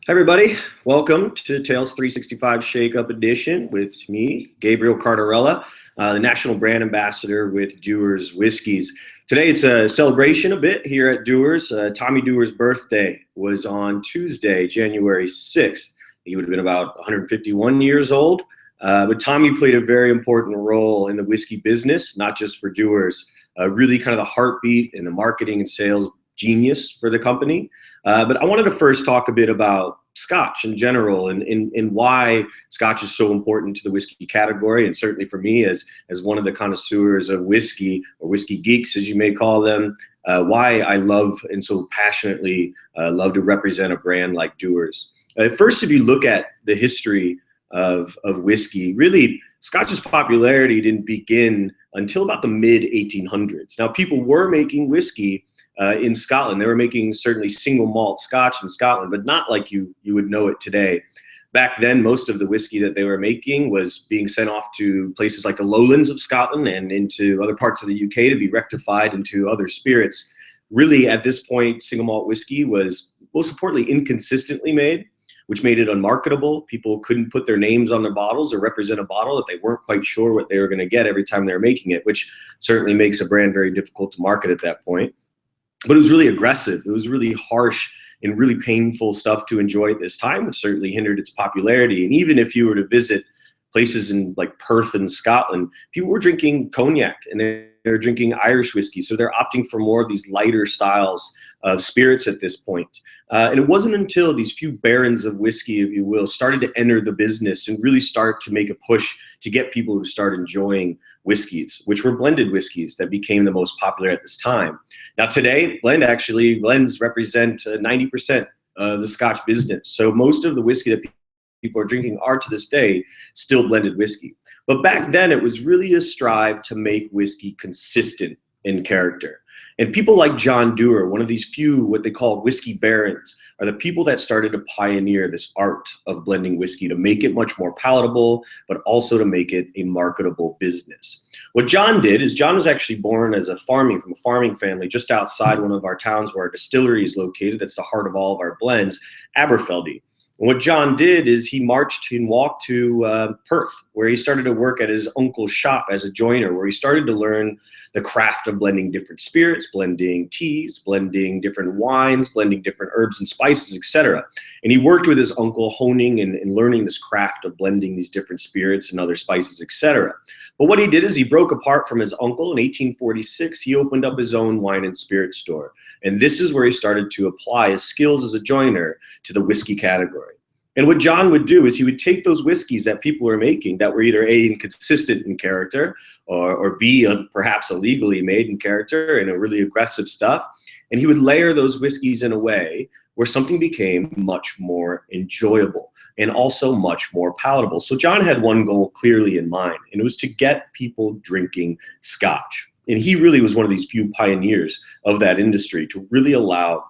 Hi everybody, welcome to Tales 365 Shake-Up Edition with me, Gabriel Cardarella, the National Brand Ambassador with Dewars Whiskies. Today it's a celebration a bit here at Dewars. Tommy Dewar's birthday was on Tuesday, January 6th. He would have been about 151 years old, but Tommy played a very important role in the whiskey business, not just for Dewars, really kind of the heartbeat and the marketing and sales genius for the company. But I wanted to first talk a bit about Scotch in general and why Scotch is so important to the whiskey category, and certainly for me as one of the connoisseurs of whiskey, or whiskey geeks as you may call them, why I love and so passionately love to represent a brand like Dewars. First, if you look at the history of whiskey, really Scotch's popularity didn't begin until about the mid 1800s. Now, people were making whiskey in Scotland. They were making certainly single malt Scotch in Scotland, but not like you would know it today. Back then, most of the whiskey that they were making was being sent off to places like the lowlands of Scotland and into other parts of the UK to be rectified into other spirits. Really, at this point, single malt whiskey was most importantly inconsistently made, which made it unmarketable. People couldn't put their names on their bottles or represent a bottle that they weren't quite sure what they were going to get every time they were making it, which certainly makes a brand very difficult to market at that point. But it was really aggressive. It was really harsh and really painful stuff to enjoy at this time, which certainly hindered its popularity. And even if you were to visit places in like Perth in Scotland, people were drinking cognac and they're drinking Irish whiskey. So they're opting for more of these lighter styles of spirits at this point. And it wasn't until these few barons of whiskey, if you will, started to enter the business and really start to make a push to get people to start enjoying whiskeys, which were blended whiskeys that became the most popular at this time. Now today, blends represent 90% of the Scotch business. So most of the whiskey that people are drinking are to this day still blended whiskey. But back then it was really a strive to make whiskey consistent in character. And people like John Dewar, one of these few what they call whiskey barons, are the people that started to pioneer this art of blending whiskey to make it much more palatable, but also to make it a marketable business. What John did is John was actually born as from a farming family just outside one of our towns where our distillery is located. That's the heart of all of our blends, Aberfeldy. And what John did is he marched and walked to Perth, where he started to work at his uncle's shop as a joiner, where he started to learn the craft of blending different spirits, blending teas, blending different wines, blending different herbs and spices, etc. And he worked with his uncle, honing and learning this craft of blending these different spirits and other spices, etc. But what he did is he broke apart from his uncle. In 1846, he opened up his own wine and spirit store. And this is where he started to apply his skills as a joiner to the whiskey category. And what John would do is he would take those whiskeys that people were making that were either A, inconsistent in character, or B, perhaps illegally made in character and a really aggressive stuff, and he would layer those whiskeys in a way where something became much more enjoyable and also much more palatable. So John had one goal clearly in mind, and it was to get people drinking Scotch. And he really was one of these few pioneers of that industry to really allow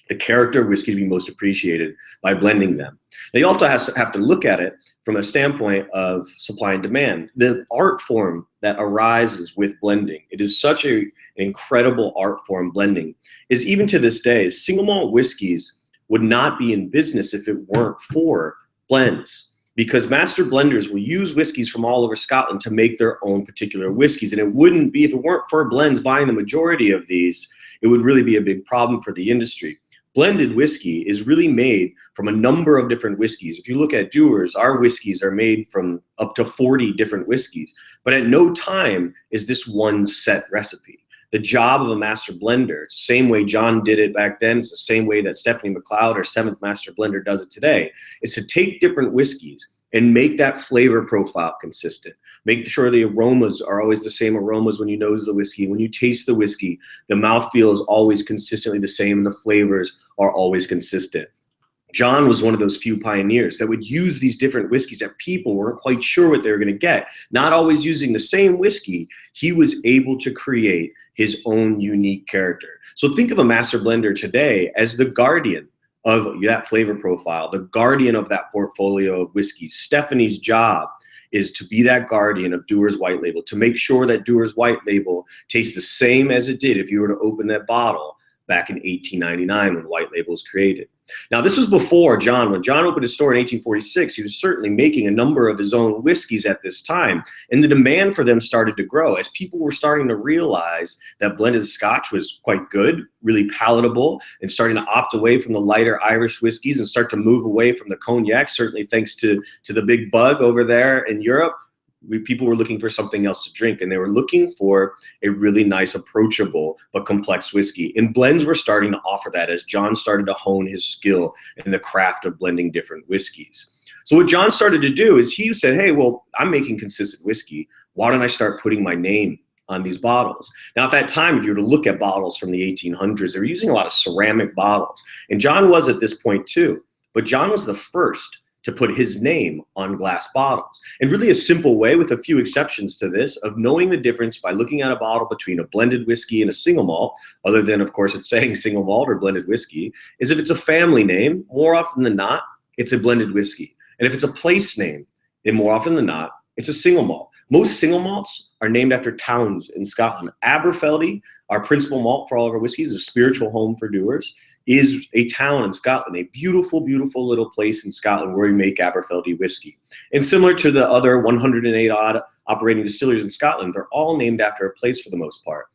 the character of whiskey to be most appreciated by blending them. Now, you also have to look at it from a standpoint of supply and demand. The art form that arises with blending, it is such an incredible art form, blending, is even to this day, single malt whiskeys would not be in business if it weren't for blends. Because master blenders will use whiskeys from all over Scotland to make their own particular whiskeys. And it wouldn't be, if it weren't for blends buying the majority of these, it would really be a big problem for the industry. Blended whiskey is really made from a number of different whiskeys. If you look at Dewars, our whiskeys are made from up to 40 different whiskeys. But at no time is this one set recipe. The job of a master blender, it's the same way John did it back then, it's the same way that Stephanie McLeod, our 7th master blender, does it today, is to take different whiskeys and make that flavor profile consistent. Make sure the aromas are always the same aromas when you nose the whiskey. When you taste the whiskey, the mouthfeel is always consistently the same and the flavors are always consistent. John was one of those few pioneers that would use these different whiskeys that people weren't quite sure what they were going to get. Not always using the same whiskey, he was able to create his own unique character. So think of a master blender today as the guardian of that flavor profile, the guardian of that portfolio of whiskeys. Stephanie's job is to be that guardian of Dewars White Label, to make sure that Dewars White Label tastes the same as it did if you were to open that bottle back in 1899 when White Label was created. Now, this was before John. When John opened his store in 1846, he was certainly making a number of his own whiskeys at this time, and the demand for them started to grow as people were starting to realize that blended Scotch was quite good, really palatable, and starting to opt away from the lighter Irish whiskeys and start to move away from the cognac, certainly thanks to the big bug over there in Europe. People were looking for something else to drink, and they were looking for a really nice, approachable, but complex whiskey. And blends were starting to offer that as John started to hone his skill in the craft of blending different whiskeys. So what John started to do is he said, hey, well, I'm making consistent whiskey. Why don't I start putting my name on these bottles? Now, at that time, if you were to look at bottles from the 1800s, they were using a lot of ceramic bottles. And John was at this point too. But John was the first to put his name on glass bottles. And really a simple way, with a few exceptions to this, of knowing the difference by looking at a bottle between a blended whiskey and a single malt, other than, of course, it's saying single malt or blended whiskey, is if it's a family name, more often than not, it's a blended whiskey. And if it's a place name, then more often than not, it's a single malt. Most single malts are named after towns in Scotland. Aberfeldy, our principal malt for all of our whiskeys, a spiritual home for Dewars, is a town in Scotland, a beautiful, beautiful little place in Scotland where we make Aberfeldy whiskey. And similar to the other 108 odd operating distilleries in Scotland, they're all named after a place for the most part.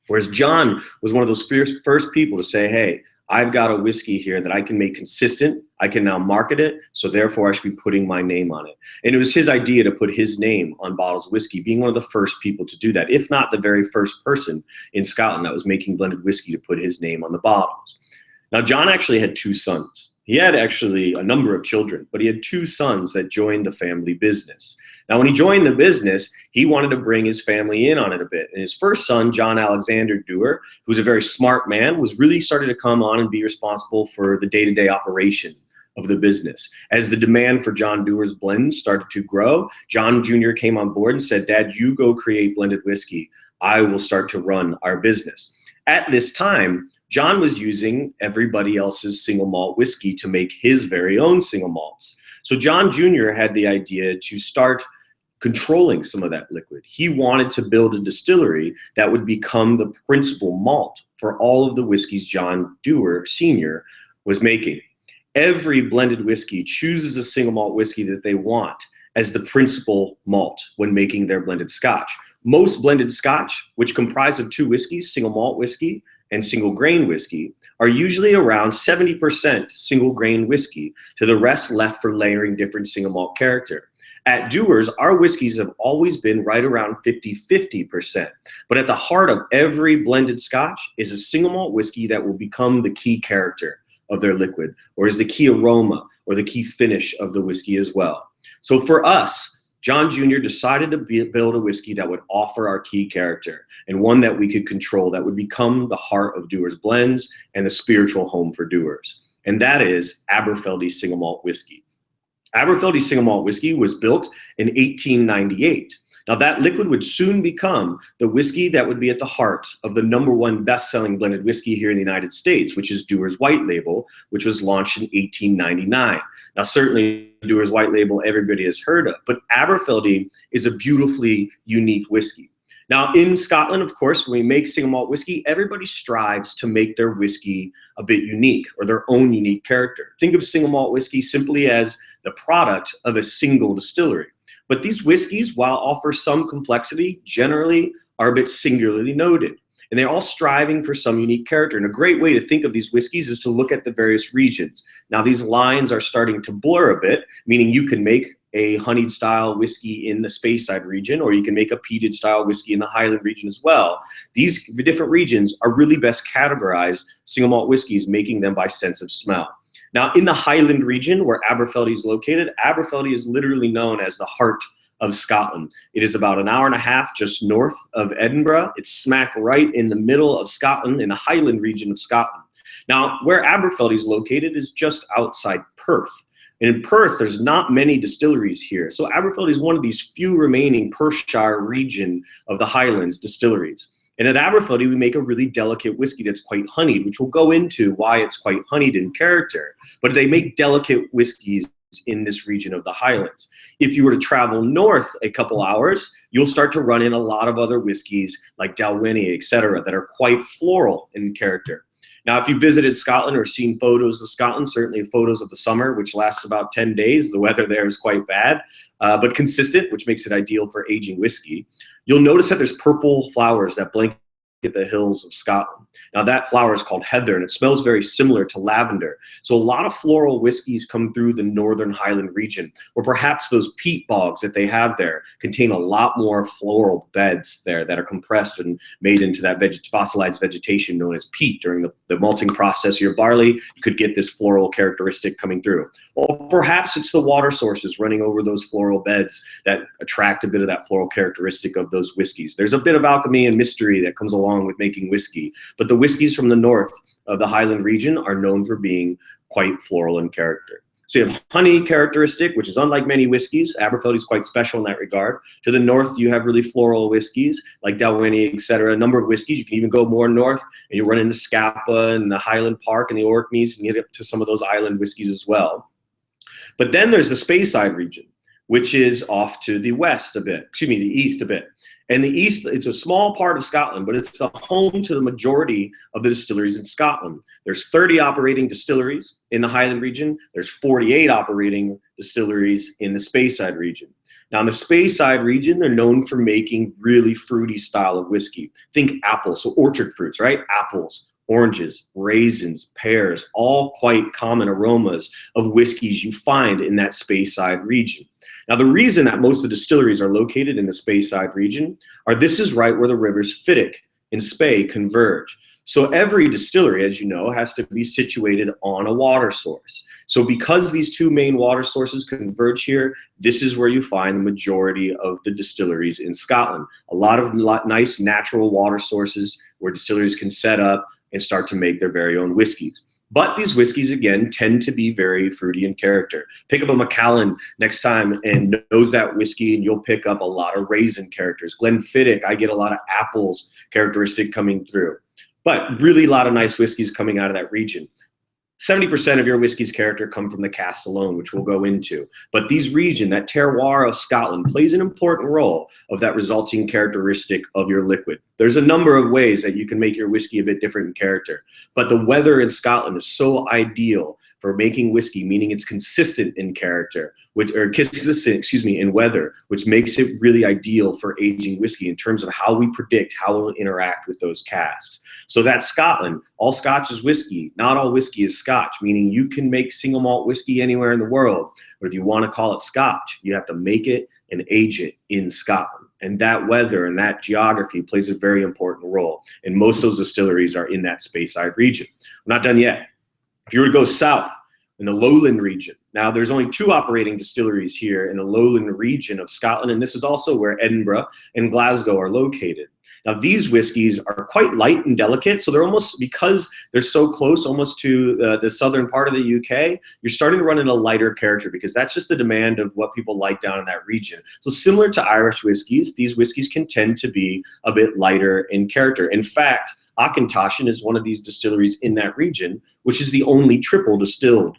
Whereas John was one of those first people to say, hey, I've got a whiskey here that I can make consistent. I can now market it, so therefore I should be putting my name on it. And it was his idea to put his name on bottles of whiskey, being one of the first people to do that, if not the very first person in Scotland that was making blended whiskey to put his name on the bottles. Now, John actually had two sons. He had actually a number of children, but he had two sons that joined the family business. Now, when he joined the business, he wanted to bring his family in on it a bit. And his first son, John Alexander Dewar, who's a very smart man, was really starting to come on and be responsible for the day-to-day operation of the business. As the demand for John Dewar's blends started to grow, John Jr. came on board and said, Dad, you go create blended whiskey. I will start to run our business. At this time, John was using everybody else's single malt whiskey to make his very own single malts. So John Jr. had the idea to start controlling some of that liquid. He wanted to build a distillery that would become the principal malt for all of the whiskeys John Dewar Sr. was making. Every blended whiskey chooses a single malt whiskey that they want as the principal malt when making their blended Scotch. Most blended Scotch, which comprise of two whiskeys, single malt whiskey and single grain whiskey, are usually around 70% single grain whiskey, to the rest left for layering different single malt character. At Dewars, our whiskeys have always been right around 50-50%. But at the heart of every blended Scotch is a single malt whiskey that will become the key character of their liquid, or is the key aroma or the key finish of the whiskey as well. So for us, John Jr. decided to build a whiskey that would offer our key character, and one that we could control, that would become the heart of Dewars Blends and the spiritual home for Dewars. And that is Aberfeldy Single Malt Whiskey. Aberfeldy Single Malt Whiskey was built in 1898. Now, that liquid would soon become the whiskey that would be at the heart of the #1 best-selling blended whiskey here in the United States, which is Dewar's White Label, which was launched in 1899. Now, certainly Dewar's White Label everybody has heard of, but Aberfeldy is a beautifully unique whiskey. Now, in Scotland, of course, when we make single malt whiskey, everybody strives to make their whiskey a bit unique, or their own unique character. Think of single malt whiskey simply as the product of a single distillery. But these whiskeys, while offer some complexity, generally are a bit singularly noted. And they're all striving for some unique character. And a great way to think of these whiskeys is to look at the various regions. Now, these lines are starting to blur a bit, meaning you can make a honeyed style whiskey in the Speyside region, or you can make a peated style whiskey in the Highland region as well. These different regions are really best categorized single malt whiskeys, making them by sense of smell. Now, in the Highland region, where Aberfeldy is located, Aberfeldy is literally known as the heart of Scotland. It is about an hour and a half just north of Edinburgh. It's smack right in the middle of Scotland, in the Highland region of Scotland. Now, where Aberfeldy is located is just outside Perth. And in Perth, there's not many distilleries here. So Aberfeldy is one of these few remaining Perthshire region of the Highlands distilleries. And at Aberfeldy, we make a really delicate whiskey that's quite honeyed, which we'll go into why it's quite honeyed in character. But they make delicate whiskeys in this region of the Highlands. If you were to travel north a couple hours, you'll start to run in a lot of other whiskeys like Dalwhinnie, etc., that are quite floral in character. Now, if you visited Scotland or seen photos of Scotland, certainly photos of the summer, which lasts about 10 days, the weather there is quite bad, but consistent, which makes it ideal for aging whiskey. You'll notice that there's purple flowers that blanket the hills of Scotland. Now that flower is called heather, and it smells very similar to lavender. So a lot of floral whiskeys come through the Northern Highland region, or perhaps those peat bogs that they have there contain a lot more floral beds there that are compressed and made into that fossilized vegetation known as peat. During the malting process of your barley, you could get this floral characteristic coming through. Or perhaps it's the water sources running over those floral beds that attract a bit of that floral characteristic of those whiskeys. There's a bit of alchemy and mystery that comes along with making whiskey, but the whiskeys from the north of the Highland region are known for being quite floral in character. So you have honey characteristic, which is unlike many whiskeys. Aberfeldy is quite special in that regard. To the north, you have really floral whiskeys like Dalwhinnie, etc. A number of whiskeys. You can even go more north, and you run into Scapa and the Highland Park and the Orkneys, and get up to some of those island whiskeys as well. But then there's the Speyside region, which is off to the west a bit, excuse me, the east a bit. And the east, it's a small part of Scotland, but it's the home to the majority of the distilleries in Scotland. There's 30 operating distilleries in the Highland region. There's 48 operating distilleries in the Speyside region. Now, in the Speyside region, they're known for making really fruity style of whiskey. Think apples, so orchard fruits, right? Apples, oranges, raisins, pears, all quite common aromas of whiskeys you find in that Speyside region. Now, the reason that most of the distilleries are located in the Speyside region are this is right where the rivers Fiddick and Spey converge. So every distillery, as you know, has to be situated on a water source. So because these two main water sources converge here, this is where you find the majority of the distilleries in Scotland. A lot of nice natural water sources where distilleries can set up and start to make their very own whiskeys. But these whiskeys, again, tend to be very fruity in character. Pick up a Macallan next time and nose that whiskey, and you'll pick up a lot of raisin characters. Glenfiddich, I get a lot of apples characteristic coming through. But really a lot of nice whiskeys coming out of that region. 70% of your whiskey's character come from the casks alone, which we'll go into. But these region, that terroir of Scotland, plays an important role of that resulting characteristic of your liquid. There's a number of ways that you can make your whiskey a bit different in character. But the weather in Scotland is so ideal for making whiskey, meaning it's consistent in character, in weather, which makes it really ideal for aging whiskey in terms of how we predict how it will interact with those casks. So that's Scotland. All Scotch is whiskey. Not all whiskey is Scotch, meaning you can make single malt whiskey anywhere in the world. But if you want to call it Scotch, you have to make it and age it in Scotland. And that weather and that geography plays a very important role. And most of those distilleries are in that Speyside region. We're not done yet. If you were to go south in the lowland region, now there's only 2 operating distilleries here in the lowland region of Scotland, and this is also where Edinburgh and Glasgow are located. Now these whiskeys are quite light and delicate, so they're almost, because they're so close almost to the southern part of the UK, you're starting to run into a lighter character because that's just the demand of what people like down in that region. So similar to Irish whiskeys, these whiskeys can tend to be a bit lighter in character. In fact, Auchentoshan is one of these distilleries in that region, which is the only triple distilled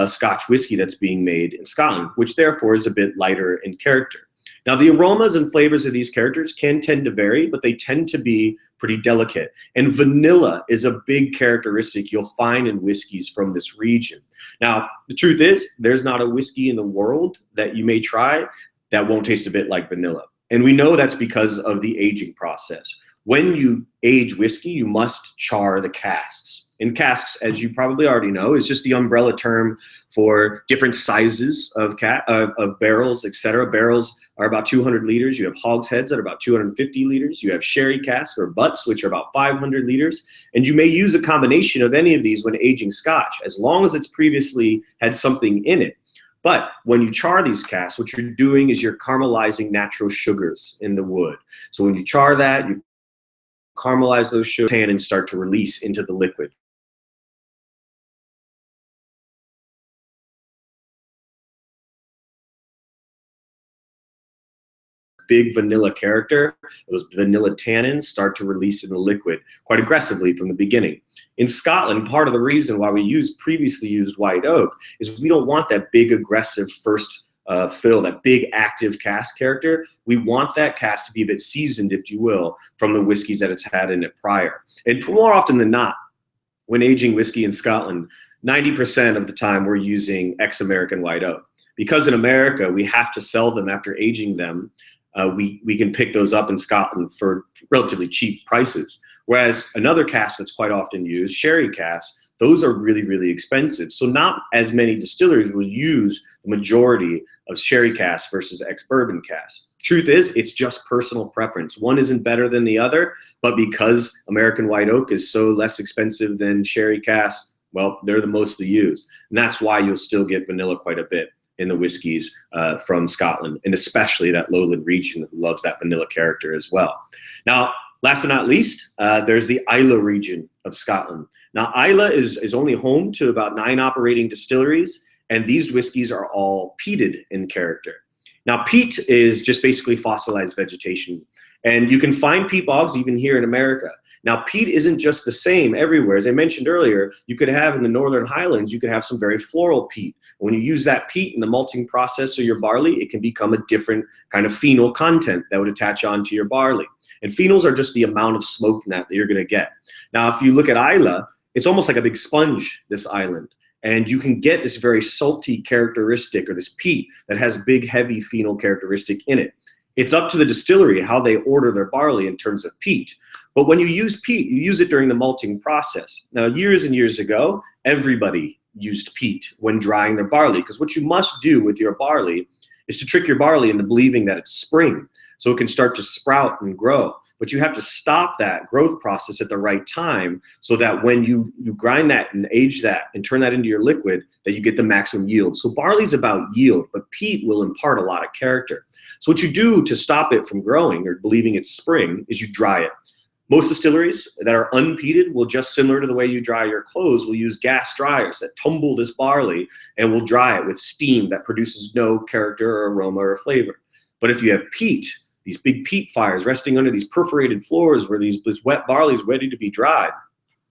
Scotch whiskey that's being made in Scotland, which therefore is a bit lighter in character. Now, the aromas and flavors of these characters can tend to vary, but they tend to be pretty delicate. And vanilla is a big characteristic you'll find in whiskeys from this region. Now, the truth is, there's not a whiskey in the world that you may try that won't taste a bit like vanilla. And we know that's because of the aging process. When you age whiskey, you must char the casks. And casks, as you probably already know, is just the umbrella term for different sizes of barrels, etc. Barrels are about 200 liters. You have hogsheads that are about 250 liters. You have sherry casks or butts, which are about 500 liters. And you may use a combination of any of these when aging Scotch, as long as it's previously had something in it. But when you char these casks, what you're doing is you're caramelizing natural sugars in the wood. So when you char that, you caramelize those sugars, tannins start to release into the liquid. Big vanilla character, those vanilla tannins start to release in the liquid quite aggressively from the beginning. In Scotland, part of the reason why we previously used white oak is we don't want that big aggressive first fill, that big active cask character. We want that cask to be a bit seasoned, if you will, from the whiskeys that it's had in it prior. And more often than not, when aging whiskey in Scotland, 90% of the time we're using ex-American white oak. Because in America, we have to sell them after aging them. We can pick those up in Scotland for relatively cheap prices. Whereas another cask that's quite often used, sherry casks, those are really, really expensive. So not as many distilleries will use the majority of sherry casks versus ex-bourbon casks. Truth is, it's just personal preference. One isn't better than the other, but because American white oak is so less expensive than sherry casks, well, they're the mostly used. And that's why you'll still get vanilla quite a bit in the whiskeys from Scotland, and especially that lowland region that loves that vanilla character as well. Now, last but not least, there's the Ila region of Scotland. Now, Ila is only home to about 9 operating distilleries, and these whiskeys are all peated in character. Now, peat is just basically fossilized vegetation, and you can find peat bogs even here in America. Now, peat isn't just the same everywhere. As I mentioned earlier, you could have in the Northern Highlands, you could have some very floral peat. When you use that peat in the malting process of your barley, it can become a different kind of phenol content that would attach onto your barley. And phenols are just the amount of smoke that you're going to get. Now, if you look at Islay, it's almost like a big sponge, this island. And you can get this very salty characteristic, or this peat that has big, heavy phenol characteristic in it. It's up to the distillery how they order their barley in terms of peat. But when you use peat, you use it during the malting process. Now, years and years ago, everybody used peat when drying their barley, because what you must do with your barley is to trick your barley into believing that it's spring, so it can start to sprout and grow. But you have to stop that growth process at the right time, so that when you grind that and age that and turn that into your liquid, that you get the maximum yield. So barley's about yield, but peat will impart a lot of character. So what you do to stop it from growing or believing it's spring is you dry it. Most distilleries that are unpeated will, just similar to the way you dry your clothes, will use gas dryers that tumble this barley and will dry it with steam that produces no character or aroma or flavor. But if you have peat, these big peat fires resting under these perforated floors where this wet barley is ready to be dried,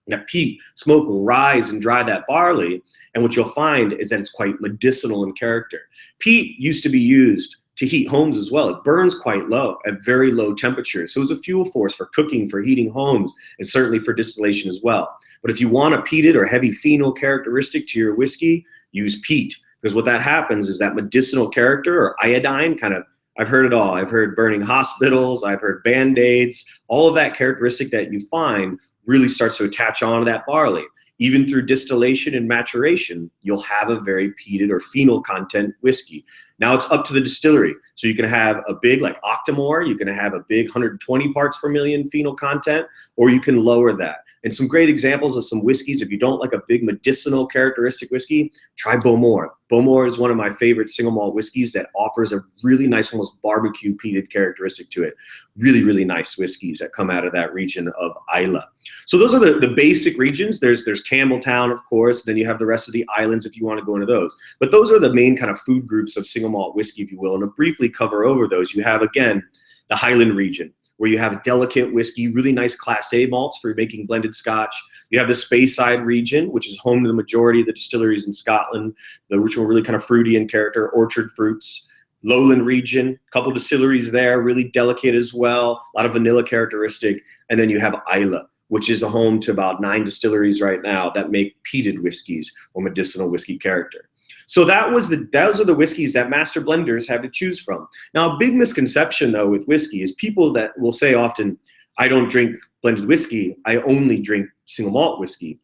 that peat smoke will rise and dry that barley, and what you'll find is that it's quite medicinal in character. Peat used to be used to heat homes as well. It burns quite low at very low temperatures. So it's a fuel source for cooking, for heating homes, and certainly for distillation as well. But if you want a peated or heavy phenol characteristic to your whiskey, use peat, because what that happens is that medicinal character, or iodine, kind of, I've heard it all. I've heard burning hospitals, I've heard Band-Aids, all of that characteristic that you find really starts to attach onto that barley. Even through distillation and maturation, you'll have a very peated or phenol content whiskey. Now it's up to the distillery. So you can have a big, like Octomore, you can have a big 120 parts per million phenol content, or you can lower that. And some great examples of some whiskeys, if you don't like a big medicinal characteristic whiskey, try Bowmore. Bowmore is one of my favorite single malt whiskeys that offers a really nice, almost barbecue peated characteristic to it. Really, really nice whiskeys that come out of that region of Islay. So those are the basic regions. There's Campbelltown, of course. Then you have the rest of the islands if you want to go into those. But those are the main kind of food groups of single malt whiskey, if you will. And to briefly cover over those, you have, again, the Highland region, where you have delicate whiskey, really nice Class A malts for making blended Scotch. You have the Speyside region, which is home to the majority of the distilleries in Scotland, which are really kind of fruity in character, orchard fruits. Lowland region, a couple distilleries there, really delicate as well, a lot of vanilla characteristic. And then you have Islay, which is the home to about 9 distilleries right now that make peated whiskeys or medicinal whiskey character. So those are the whiskeys that master blenders have to choose from. Now, a big misconception, though, with whiskey is people that will say often, I don't drink blended whiskey, I only drink single malt whiskey.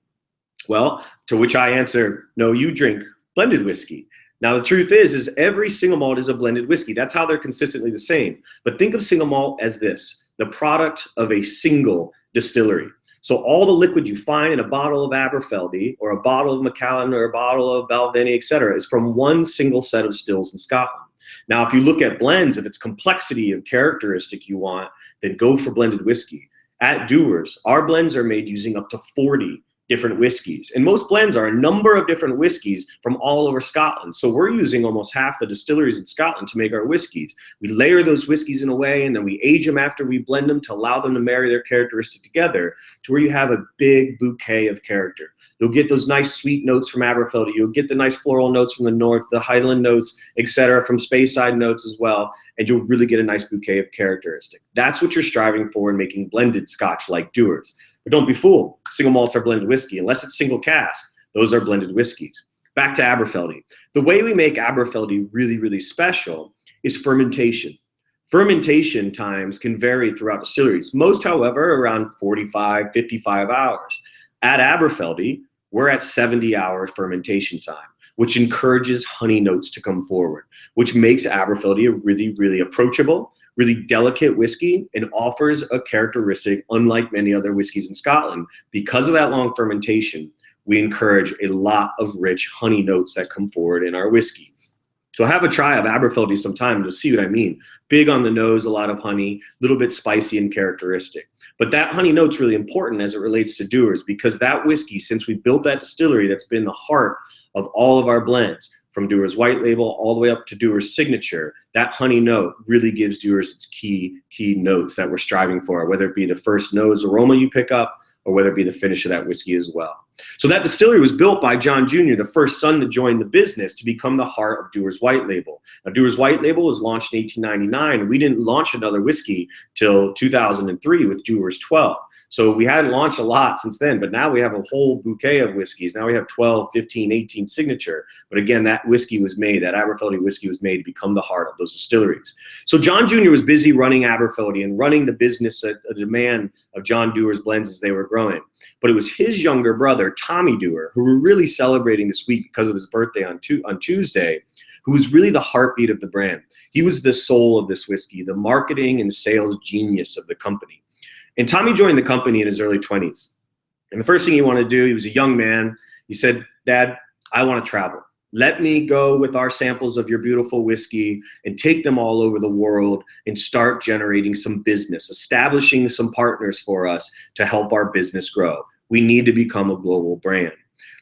Well, to which I answer, no, you drink blended whiskey. Now, the truth is every single malt is a blended whiskey. That's how they're consistently the same. But think of single malt as this, the product of a single distillery. So all the liquid you find in a bottle of Aberfeldy or a bottle of Macallan or a bottle of Balvenie, et cetera, is from one single set of stills in Scotland. Now, if you look at blends, if it's complexity of characteristic you want, then go for blended whiskey. At Dewars, our blends are made using up to 40 different whiskeys. And most blends are a number of different whiskeys from all over Scotland. So we're using almost half the distilleries in Scotland to make our whiskeys. We layer those whiskeys in a way, and then we age them after we blend them to allow them to marry their characteristic together to where you have a big bouquet of character. You'll get those nice sweet notes from Aberfeldy. You'll get the nice floral notes from the north, the Highland notes, etc., from Speyside notes as well. And you'll really get a nice bouquet of characteristic. That's what you're striving for in making blended Scotch like Dewars. But don't be fooled. Single malts are blended whiskey. Unless it's single cask, those are blended whiskeys. Back to Aberfeldy. The way we make Aberfeldy really, really special is fermentation. Fermentation times can vary throughout distilleries. Most, however, around 45, 55 hours. At Aberfeldy, we're at 70-hour fermentation time, which encourages honey notes to come forward, which makes Aberfeldy a really, really approachable, really delicate whiskey, and offers a characteristic unlike many other whiskeys in Scotland. Because of that long fermentation, we encourage a lot of rich honey notes that come forward in our whiskey. So have a try of Aberfeldy sometime to see what I mean. Big on the nose, a lot of honey, a little bit spicy and characteristic. But that honey note's really important as it relates to Dewars, because that whiskey, since we built that distillery, that's been the heart of all of our blends, from Dewars White Label all the way up to Dewars Signature, that honey note really gives Dewars its key notes that we're striving for, whether it be the first nose aroma you pick up or whether it be the finish of that whiskey as well. So that distillery was built by John Jr., the first son to join the business, to become the heart of Dewars White Label. Now, Dewars White Label was launched in 1899, and we didn't launch another whiskey till 2003 with Dewars 12. So we hadn't launched a lot since then, but now we have a whole bouquet of whiskeys. Now we have 12, 15, 18 signature. But again, that whiskey was made, that Aberfeldy whiskey was made to become the heart of those distilleries. So John Jr. was busy running Aberfeldy and running the business at a demand of John Dewar's blends as they were growing. But it was his younger brother, Tommy Dewar, who we're really celebrating this week because of his birthday on Tuesday, who was really the heartbeat of the brand. He was the soul of this whiskey, the marketing and sales genius of the company. And Tommy joined the company in his early 20s. And the first thing he wanted to do, he was a young man. He said, "Dad, I want to travel. Let me go with our samples of your beautiful whiskey and take them all over the world and start generating some business, establishing some partners for us to help our business grow. We need to become a global brand."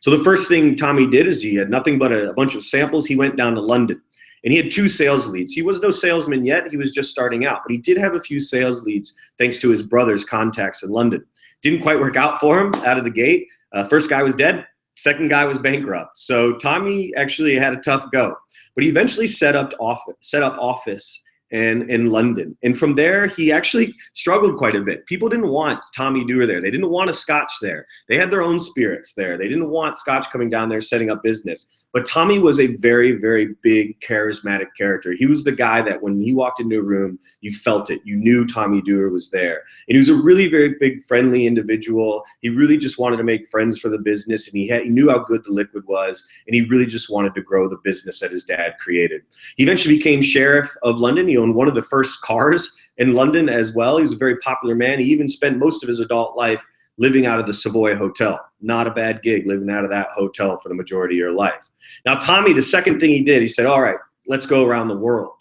So the first thing Tommy did is he had nothing but a bunch of samples. He went down to London. And he had 2 sales leads. He was no salesman yet. He was just starting out. But he did have a few sales leads thanks to his brother's contacts in London. Didn't quite work out for him out of the gate. First guy was dead. Second guy was bankrupt. So Tommy actually had a tough go. But he eventually set up office in London. And from there, he actually struggled quite a bit. People didn't want Tommy Dewar there. They didn't want a Scotch there. They had their own spirits there. They didn't want Scotch coming down there setting up business. But Tommy was a very, very big, charismatic character. He was the guy that when he walked into a room, you felt it. You knew Tommy Dewar was there. And he was a really very big, friendly individual. He really just wanted to make friends for the business, and he knew how good the liquid was, and he really just wanted to grow the business that his dad created. He eventually became sheriff of London. He owned one of the first cars in London as well. He was a very popular man. He even spent most of his adult life living out of the Savoy Hotel. Not a bad gig, living out of that hotel for the majority of your life. Now, Tommy, the second thing he did, he said, all right, let's go around the world.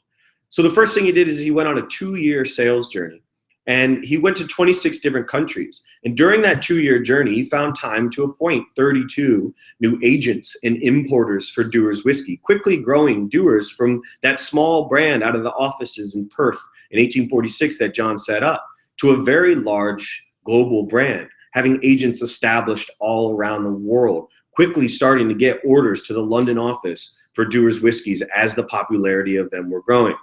So the first thing he did is he went on a 2-year sales journey. And he went to 26 different countries. And during that 2-year journey, he found time to appoint 32 new agents and importers for Dewars Whiskey, quickly growing Dewars from that small brand out of the offices in Perth in 1846 that John set up to a very large global brand, having agents established all around the world, quickly starting to get orders to the London office for Dewars Whiskies as the popularity of them were growing.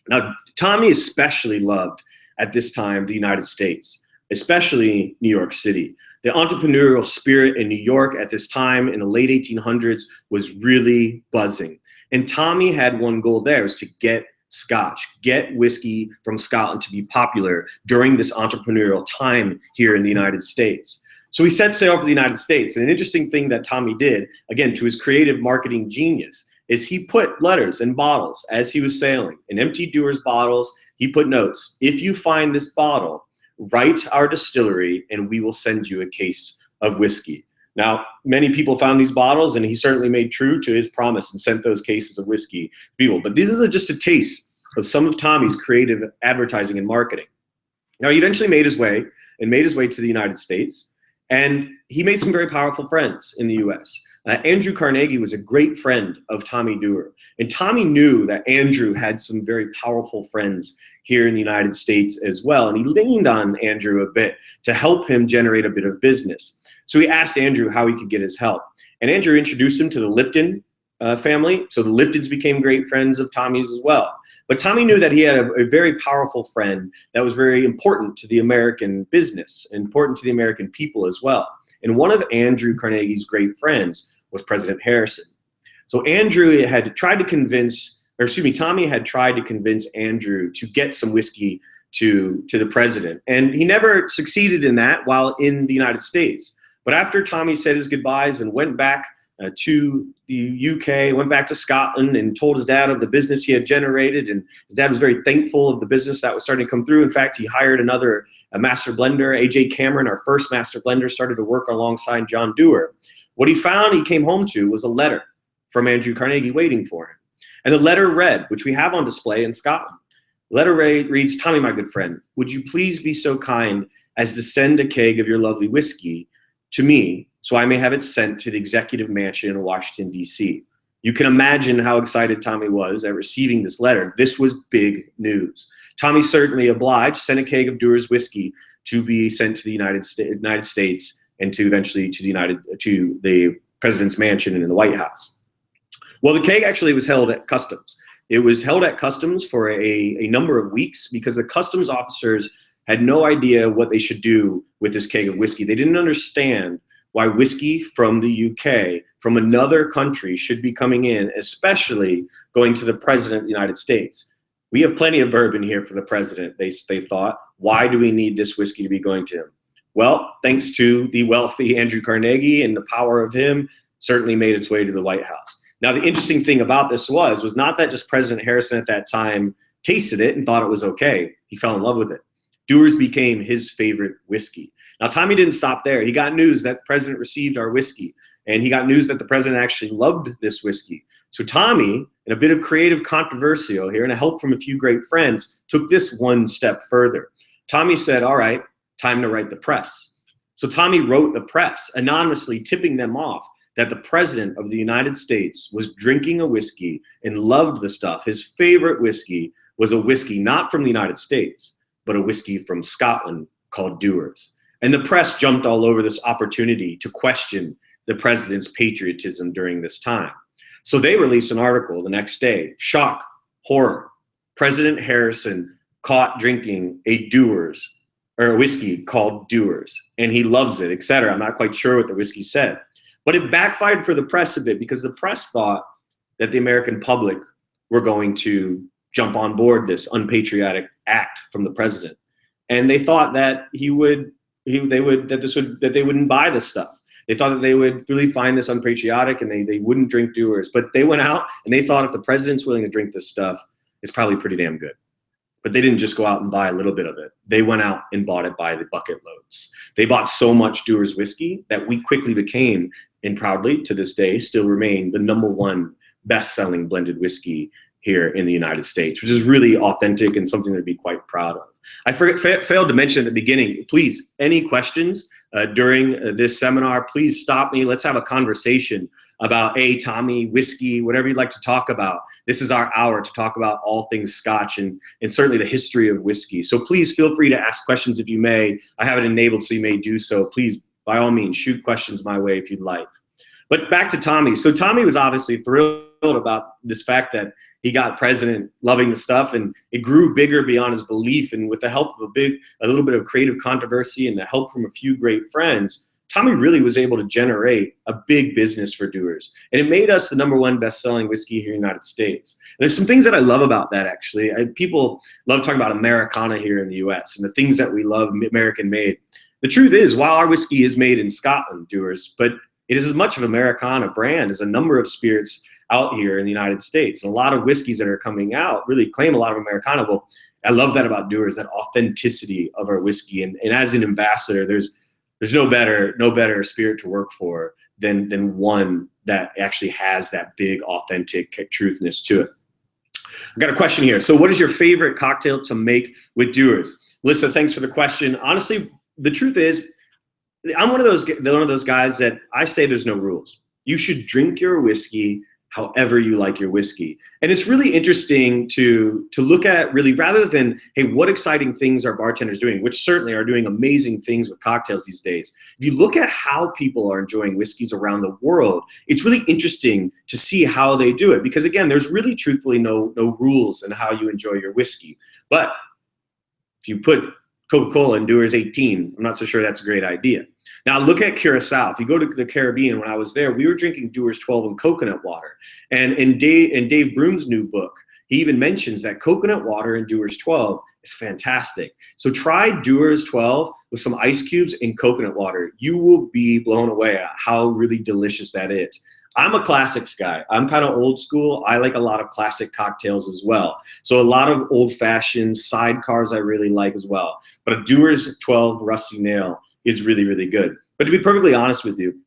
Now, Tommy especially loved at this time the United States, especially New York City. The entrepreneurial spirit in New York at this time in the late 1800s was really buzzing. And Tommy had one goal there, was to get Scotch, get whiskey from Scotland to be popular during this entrepreneurial time here in the United States. So he set sail for the United States. And an interesting thing that Tommy did, again, to his creative marketing genius, is he put letters in bottles as he was sailing. In empty Dewars bottles, he put notes. If you find this bottle, write our distillery and we will send you a case of whiskey. Now, many people found these bottles, and he certainly made true to his promise and sent those cases of whiskey to people. But this is just a taste of some of Tommy's creative advertising and marketing. Now, he eventually made his way to the United States, and he made some very powerful friends in the U.S. Andrew Carnegie was a great friend of Tommy Dewar, and Tommy knew that Andrew had some very powerful friends here in the United States as well, and he leaned on Andrew a bit to help him generate a bit of business. So he asked Andrew how he could get his help, and Andrew introduced him to the Lipton family. So the Liptons became great friends of Tommy's as well. But Tommy knew that he had a very powerful friend that was very important to the American business, important to the American people as well. And one of Andrew Carnegie's great friends was President Harrison. So Tommy had tried to convince Andrew to get some whiskey to the president. And he never succeeded in that while in the United States. But after Tommy said his goodbyes and went back to the UK, went back to Scotland and told his dad of the business he had generated, and his dad was very thankful of the business that was starting to come through. In fact, he hired a master blender, A.J. Cameron, our first master blender, started to work alongside John Dewar. What he found he came home to was a letter from Andrew Carnegie waiting for him. And the letter read, which we have on display in Scotland. The letter reads, "Tommy, my good friend, would you please be so kind as to send a keg of your lovely whiskey to me so I may have it sent to the executive mansion in Washington, D.C. You can imagine how excited Tommy was at receiving this letter. This was big news. Tommy certainly obliged, sent a keg of Dewars whiskey to be sent to the United States and to eventually to the president's mansion and in the White House. Well, the keg actually was held at customs. It was held at customs for a number of weeks because the customs officers had no idea what they should do with this keg of whiskey. They didn't understand why whiskey from the UK, from another country, should be coming in, especially going to the president of the United States. We have plenty of bourbon here for the president, they thought. Why do we need this whiskey to be going to him? Well, thanks to the wealthy Andrew Carnegie and the power of him, certainly made its way to the White House. Now, the interesting thing about this was not that just President Harrison at that time tasted it and thought it was okay. He fell in love with it. Dewars became his favorite whiskey. Now, Tommy didn't stop there. He got news that the president received our whiskey, and he got news that the president actually loved this whiskey. So Tommy, in a bit of creative controversial here and a help from a few great friends, took this one step further. Tommy said, all right, time to write the press. So Tommy wrote the press, anonymously tipping them off that the president of the United States was drinking a whiskey and loved the stuff. His favorite whiskey was a whiskey not from the United States, but a whiskey from Scotland called Dewars. And the press jumped all over this opportunity to question the president's patriotism during this time. So they released an article the next day. Shock, horror. President Harrison caught drinking a Dewars, or a whiskey called Dewars, and he loves it, etc. I'm not quite sure what the whiskey said. But it backfired for the press a bit because the press thought that the American public were going to jump on board this unpatriotic act from the president. And they thought that they wouldn't buy this stuff. They thought that they would really find this unpatriotic and they wouldn't drink Dewars. But they went out and they thought if the president's willing to drink this stuff, it's probably pretty damn good. But they didn't just go out and buy a little bit of it. They went out and bought it by the bucket loads. They bought so much Dewars whiskey that we quickly became, and proudly to this day still remain, the #1 best-selling blended whiskey here in the United States, which is really authentic and something to be quite proud of. I failed to mention at the beginning, please, any questions during this seminar, please stop me. Let's have a conversation about Tommy, whiskey, whatever you'd like to talk about. This is our hour to talk about all things Scotch and certainly the history of whiskey. So please feel free to ask questions if you may. I have it enabled so you may do so. Please, by all means, shoot questions my way if you'd like. But back to Tommy. So Tommy was obviously thrilled about this fact that he got president loving the stuff, and it grew bigger beyond his belief. And with the help of a little bit of creative controversy and the help from a few great friends, Tommy really was able to generate a big business for Dewars. And it made us the #1 best-selling whiskey here in the United States. And there's some things that I love about that, actually. People love talking about Americana here in the US and the things that we love American-made. The truth is, while our whiskey is made in Scotland, Dewars, but it is as much of an Americana brand as a number of spirits out here in the United States. And a lot of whiskeys that are coming out really claim a lot of Americana. Well, I love that about Dewars, that authenticity of our whiskey. And as an ambassador, there's no better spirit to work for than one that actually has that big, authentic truthness to it. I've got a question here. So what is your favorite cocktail to make with Dewars? Lisa, thanks for the question. Honestly, the truth is, I'm one of those guys that I say there's no rules. You should drink your whiskey however you like your whiskey. And it's really interesting to look at, really, rather than, hey, what exciting things are bartenders doing, which certainly are doing amazing things with cocktails these days. If you look at how people are enjoying whiskeys around the world, it's really interesting to see how they do it. Because again, there's really truthfully no rules in how you enjoy your whiskey. But if you put Coca-Cola in Dewars 18, I'm not so sure that's a great idea. Now look at Curacao. If you go to the Caribbean, when I was there, we were drinking Dewars 12 and coconut water. And in Dave Broom's new book, he even mentions that coconut water in Dewars 12 is fantastic. So try Dewars 12 with some ice cubes and coconut water. You will be blown away at how really delicious that is. I'm a classics guy. I'm kind of old school. I like a lot of classic cocktails as well. So a lot of old-fashioned sidecars I really like as well. But a Dewars 12 Rusty Nail is really, really good. But to be perfectly honest with you,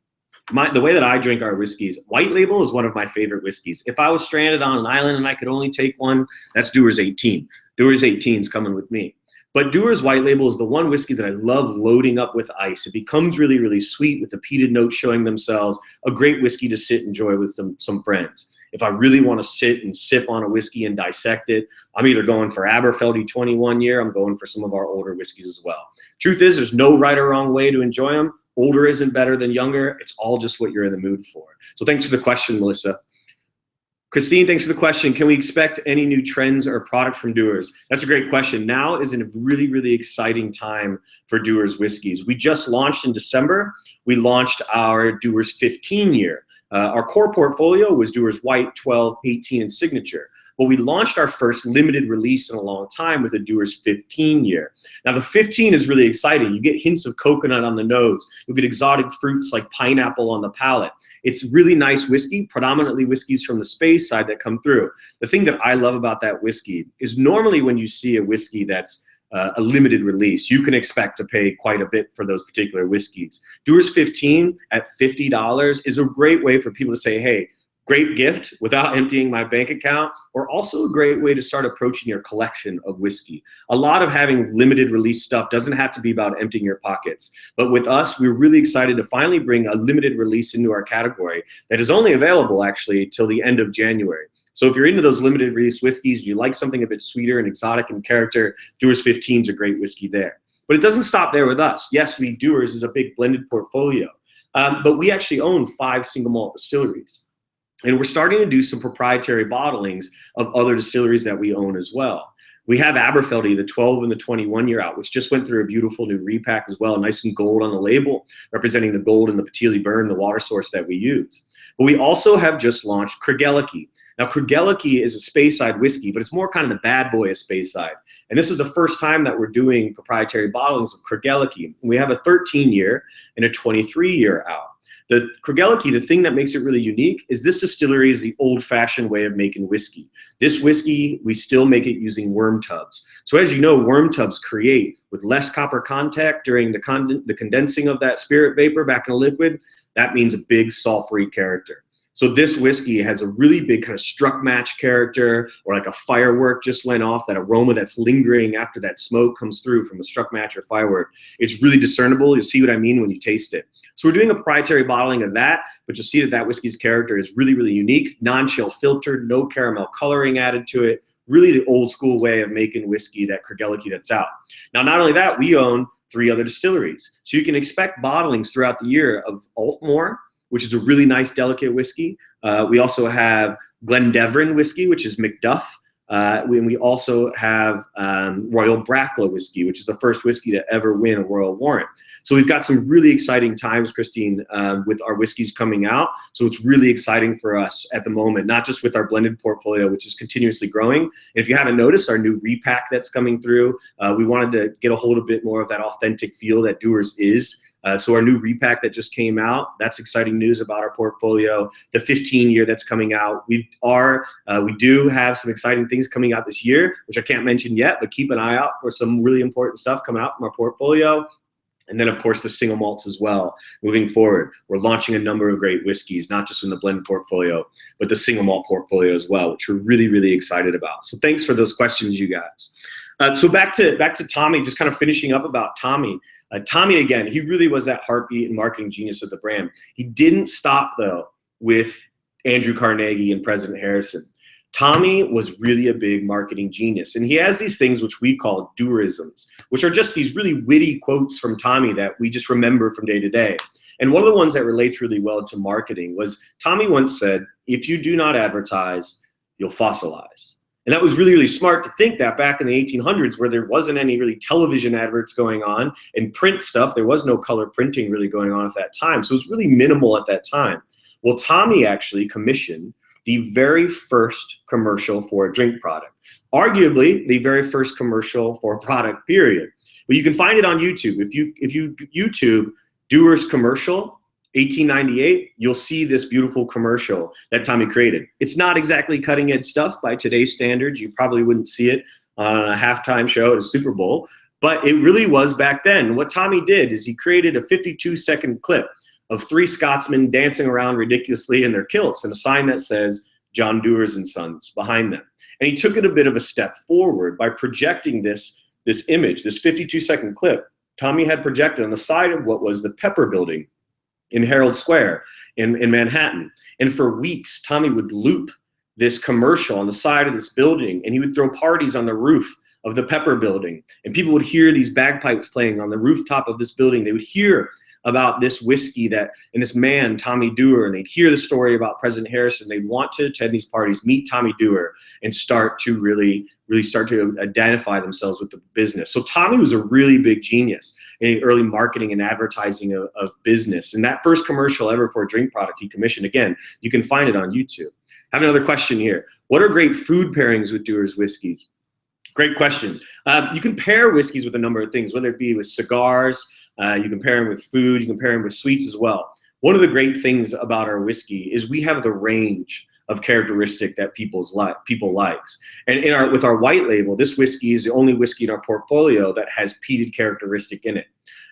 the way that I drink our whiskeys, White Label is one of my favorite whiskeys. If I was stranded on an island and I could only take one, that's Dewars 18. Dewars 18 is coming with me. But Dewars White Label is the one whiskey that I love loading up with ice. It becomes really, really sweet with the peated notes showing themselves. A great whiskey to sit and enjoy with some friends. If I really want to sit and sip on a whiskey and dissect it, I'm either going for Aberfeldy 21 year, I'm going for some of our older whiskeys as well. Truth is, there's no right or wrong way to enjoy them. Older isn't better than younger. It's all just what you're in the mood for. So thanks for the question, Melissa. Christine, thanks for the question. Can we expect any new trends or product from Dewars? That's a great question. Now is a really, really exciting time for Dewars whiskeys. We just launched in December. We launched our Dewars 15 year. Our core portfolio was Dewars White, 12, 18, and Signature. But we launched our first limited release in a long time with a Dewars 15 year. Now the 15 is really exciting. You get hints of coconut on the nose. You get exotic fruits like pineapple on the palate. It's really nice whiskey, predominantly whiskeys from the space side that come through. The thing that I love about that whiskey is normally when you see a whiskey that's a limited release, you can expect to pay quite a bit for those particular whiskeys. Dewars 15 at $50 is a great way for people to say, hey, great gift without emptying my bank account, or also a great way to start approaching your collection of whiskey. A lot of having limited release stuff doesn't have to be about emptying your pockets. But with us, we're really excited to finally bring a limited release into our category that is only available actually till the end of January. So if you're into those limited release whiskeys, you like something a bit sweeter and exotic in character, Dewars 15 is a great whiskey there. But it doesn't stop there with us. Yes, Dewars is a big blended portfolio, but we actually own 5 single malt distilleries. And we're starting to do some proprietary bottlings of other distilleries that we own as well. We have Aberfeldy, the 12 and the 21 year out, which just went through a beautiful new repack as well, nice and gold on the label, representing the gold and the Patili burn, the water source that we use. But we also have just launched Craigellachie. Now, Craigellachie is a Speyside whiskey, but it's more kind of the bad boy of Speyside. And this is the first time that we're doing proprietary bottlings of Craigellachie. We have a 13 year and a 23 year out. The Craigellachie, the thing that makes it really unique is this distillery is the old-fashioned way of making whiskey. This whiskey, we still make it using worm tubs. So as you know, worm tubs create with less copper contact during the condensing of that spirit vapor back in a liquid. That means a big sulfury character. So this whiskey has a really big kind of struck match character, or like a firework just went off, that aroma that's lingering after that smoke comes through from a struck match or firework. It's really discernible. You'll see what I mean when you taste it. So we're doing a proprietary bottling of that, but you'll see that that whiskey's character is really, really unique, non-chill filtered, no caramel coloring added to it, really the old school way of making whiskey, that Craigellachie that's out. Now, not only that, we own 3 other distilleries. So you can expect bottlings throughout the year of Altmore, which is a really nice, delicate whiskey. We also have Glendevron whiskey, which is Macduff. We also have Royal Brackla whiskey, which is the first whiskey to ever win a Royal Warrant. So we've got some really exciting times, Christine, with our whiskeys coming out. So it's really exciting for us at the moment, not just with our blended portfolio, which is continuously growing. And if you haven't noticed, our new repack that's coming through, we wanted to get a hold of a bit more of that authentic feel that Dewars is. So our new repack that just came out, that's exciting news about our portfolio. The 15 year that's coming out, we do have some exciting things coming out this year, which I can't mention yet, but keep an eye out for some really important stuff coming out from our portfolio. And then, of course, the single malts as well. Moving forward, we're launching a number of great whiskeys, not just in the blend portfolio, but the single malt portfolio as well, which we're really, really excited about. So thanks for those questions, you guys. So back to Tommy, just kind of finishing up about Tommy. Tommy, again, he really was that heartbeat and marketing genius of the brand. He didn't stop, though, with Andrew Carnegie and President Harrison. Tommy was really a big marketing genius, and he has these things which we call Dewarisms, which are just these really witty quotes from Tommy that we just remember from day to day. And one of the ones that relates really well to marketing was Tommy once said, "If you do not advertise, you'll fossilize." And that was really, really smart to think that back in the 1800s, where there wasn't any really television adverts going on and print stuff. There was no color printing really going on at that time. So it was really minimal at that time. Well, Tommy actually commissioned the very first commercial for a drink product, arguably the very first commercial for a product, period. But you can find it on YouTube. If you YouTube Dewars commercial, 1898, you'll see this beautiful commercial that Tommy created. It's not exactly cutting edge stuff by today's standards. You probably wouldn't see it on a halftime show at a Super Bowl, but it really was back then. What Tommy did is he created a 52-second clip of three Scotsmen dancing around ridiculously in their kilts and a sign that says John Dewars and Sons behind them. And he took it a bit of a step forward by projecting this image, this 52-second clip. Tommy had projected on the side of what was the Pepper Building in Herald Square in Manhattan. And for weeks, Tommy would loop this commercial on the side of this building, and he would throw parties on the roof of the Pepper Building. And people would hear these bagpipes playing on the rooftop of this building. They would hear about this whiskey and this man, Tommy Dewar, and they'd hear the story about President Harrison. They'd want to attend these parties, meet Tommy Dewar, and start to really start to identify themselves with the business. So Tommy was a really big genius in early marketing and advertising of business. And that first commercial ever for a drink product he commissioned, again, you can find it on YouTube. I have another question here. What are great food pairings with Dewars whiskeys? Great question. You can pair whiskeys with a number of things, whether it be with cigars, you can pair them with food, you can pair them with sweets as well. One of the great things about our whiskey is we have the range of characteristic that people likes. And with our white label, this whiskey is the only whiskey in our portfolio that has peated characteristic in it.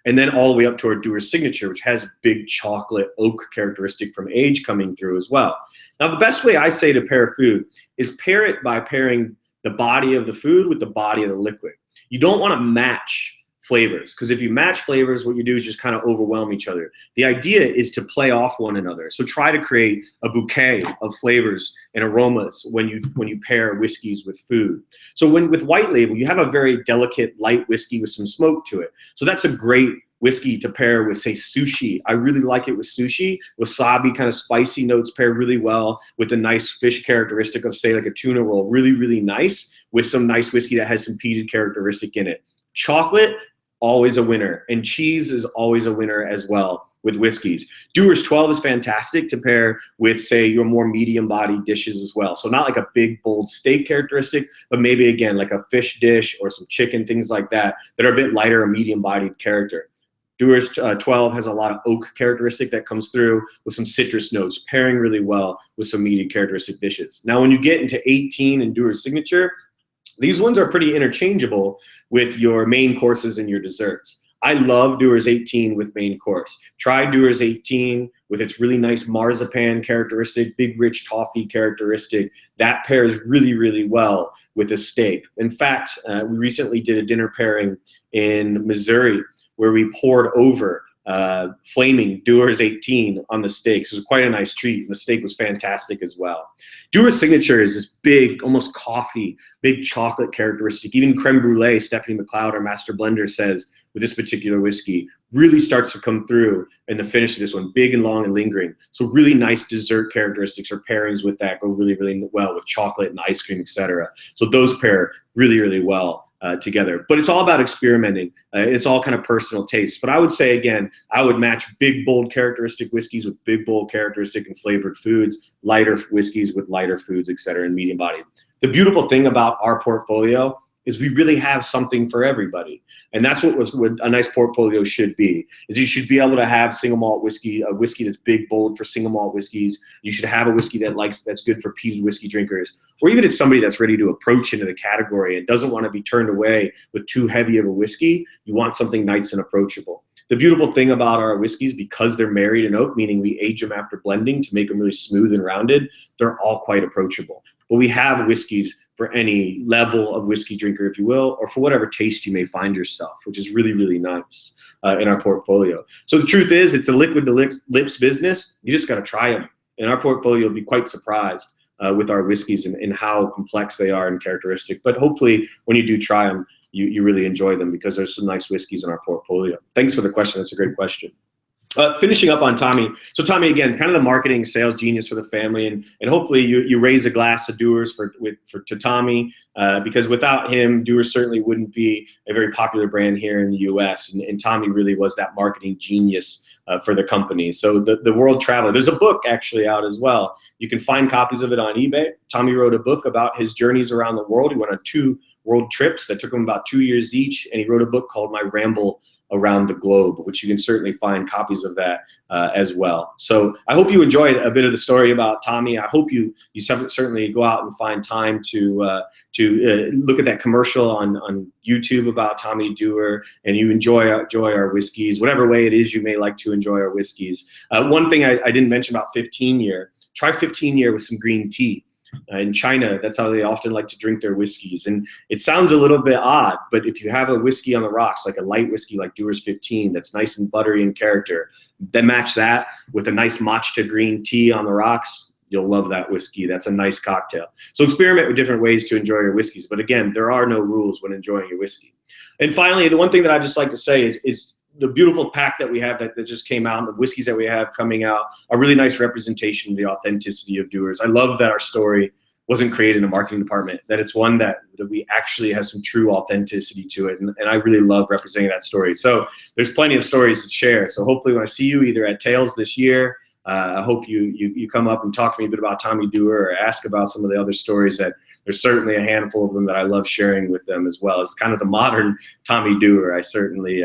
And then all the way up to our Dewars Signature, which has big chocolate oak characteristic from age coming through as well. Now, the best way I say to pair food is pair it by pairing the body of the food with the body of the liquid. You don't want to match flavors, because if you match flavors, what you do is just kind of overwhelm each other. The idea is to play off one another. So try to create a bouquet of flavors and aromas when you pair whiskeys with food. So with white label, you have a very delicate light whiskey with some smoke to it. So that's a great whiskey to pair with, say, sushi. I really like it with sushi. Wasabi, kind of spicy notes pair really well with a nice fish characteristic of, say, like a tuna roll. Really, really nice with some nice whiskey that has some peated characteristic in it. Chocolate, always a winner. And cheese is always a winner as well with whiskeys. Dewars 12 is fantastic to pair with, say, your more medium-bodied dishes as well. So not like a big, bold steak characteristic, but maybe, again, like a fish dish or some chicken, things like that are a bit lighter, a medium-bodied character. Dewars 12 has a lot of oak characteristic that comes through with some citrus notes, pairing really well with some meaty characteristic dishes. Now, when you get into 18 and Dewars Signature, these ones are pretty interchangeable with your main courses and your desserts. I love Dewars 18 with main course. Try Dewars 18 with its really nice marzipan characteristic, big rich toffee characteristic. That pairs really, really well with a steak. In fact, we recently did a dinner pairing in Missouri where we poured over flaming Dewars 18 on the steaks. It was quite a nice treat, and the steak was fantastic as well. Dewars Signature is this big, almost coffee, big chocolate characteristic. Even creme brulee, Stephanie McLeod, our master blender, says with this particular whiskey, really starts to come through in the finish of this one, big and long and lingering. So really nice dessert characteristics or pairings with that go really, really well with chocolate and ice cream, etc. So those pair really, really well together. But it's all about experimenting. It's all kind of personal taste. But I would say, again, I would match big, bold characteristic whiskeys with big, bold characteristic and flavored foods, lighter whiskeys with lighter foods, etc., and medium body. The beautiful thing about our portfolio is we really have something for everybody. And that's what a nice portfolio should be, is you should be able to have single malt whiskey, a whiskey that's big, bold for single malt whiskeys. You should have a whiskey that's good for peated whiskey drinkers. Or even it's somebody that's ready to approach into the category and doesn't want to be turned away with too heavy of a whiskey. You want something nice and approachable. The beautiful thing about our whiskeys, because they're married in oak, meaning we age them after blending to make them really smooth and rounded, they're all quite approachable. But we have whiskeys for any level of whiskey drinker, if you will, or for whatever taste you may find yourself, which is really, really nice in our portfolio. So the truth is, it's a liquid to lips business. You just got to try them. in our portfolio, you'll be quite surprised with our whiskeys and how complex they are and characteristic. But hopefully when you do try them, you really enjoy them, because there's some nice whiskeys in our portfolio. Thanks for the question. That's a great question. Finishing up on Tommy. So Tommy, again, kind of the marketing sales genius for the family, and hopefully you raise a glass of Dewars to Tommy, because without him, Dewars certainly wouldn't be a very popular brand here in the U.S. And Tommy really was that marketing genius for the company. So the World Traveler, there's a book actually out as well. You can find copies of it on eBay. Tommy wrote a book about his journeys around the world. He went on 2 world trips that took him about 2 years each, and he wrote a book called My Ramble Around the Globe, which you can certainly find copies of that as well. So I hope you enjoyed a bit of the story about Tommy. I hope you certainly go out and find time to look at that commercial on YouTube about Tommy Dewar, and you enjoy our whiskeys, whatever way it is you may like to enjoy our whiskeys. One thing I didn't mention about 15-year, try 15-year with some green tea. In China, that's how they often like to drink their whiskeys. And it sounds a little bit odd, but if you have a whiskey on the rocks, like a light whiskey like Dewars 15, that's nice and buttery in character, then match that with a nice matcha green tea on the rocks, you'll love that whiskey. That's a nice cocktail. So experiment with different ways to enjoy your whiskeys. But again, there are no rules when enjoying your whiskey. And finally, the one thing that I just like to say is the beautiful pack that we have that just came out, and the whiskeys that we have coming out, a really nice representation of the authenticity of Dewars. I love that our story wasn't created in a marketing department, that it's one that we actually has some true authenticity to it. And I really love representing that story. So there's plenty of stories to share. So hopefully when I see you either at Tales this year, I hope you come up and talk to me a bit about Tommy Dewar, or ask about some of the other stories. That there's certainly a handful of them that I love sharing with them as well. As kind of the modern Tommy Dewar, I certainly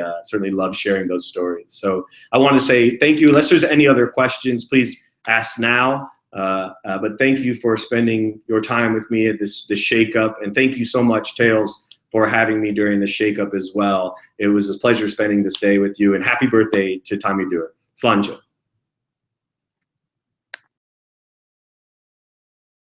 love sharing those stories. So I want to say thank you. Unless there's any other questions, please ask now. But thank you for spending your time with me at this shake-up, and thank you so much, Tales, for having me during the shake-up as well. It was a pleasure spending this day with you, and happy birthday to Tommy Dewar. Slàinte.